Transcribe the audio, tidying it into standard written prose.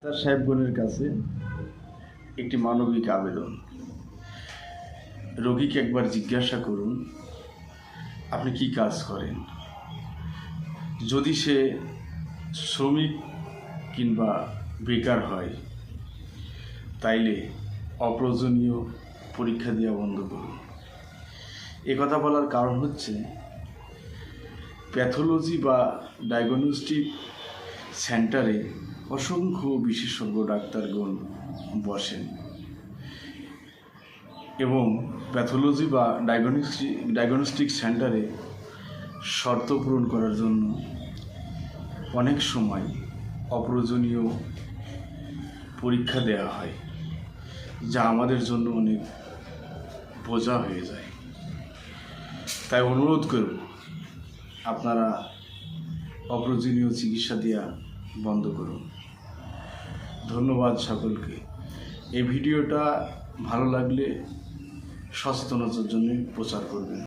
তার সাহেবগণের কাছে একটি মানবিক আবেদন। রোগীকে একবার জিজ্ঞাসা করুন, আপনি কি কাজ করেন। যদি সে শ্রমিক কিংবা বেকার হয়, তাইলে অপ্রয়োজনীয় পরীক্ষা দেওয়া বন্ধ করুন। কথা বলার কারণ হচ্ছে, প্যাথোলজি বা ডায়াগনস্টিক সেন্টারে অসংখ্য বিশেষজ্ঞ ডাক্তারগণ বসেন এবং প্যাথোলজি বা ডায়াগনস্টিক সেন্টারে শর্ত পূরণ করার জন্য অনেক সময় অপ্রয়োজনীয় পরীক্ষা দেওয়া হয়, যা আমাদের জন্য অনেক বোঝা হয়ে যায়। তাই অনুরোধ করব, আপনারা অপ্রয়োজনীয় চিকিৎসা দেওয়া বন্ধ করুন। ধন্যবাদ সকলকে। এই ভিডিওটা ভালো লাগলে সচেতনতার জন্য প্রচার করবেন।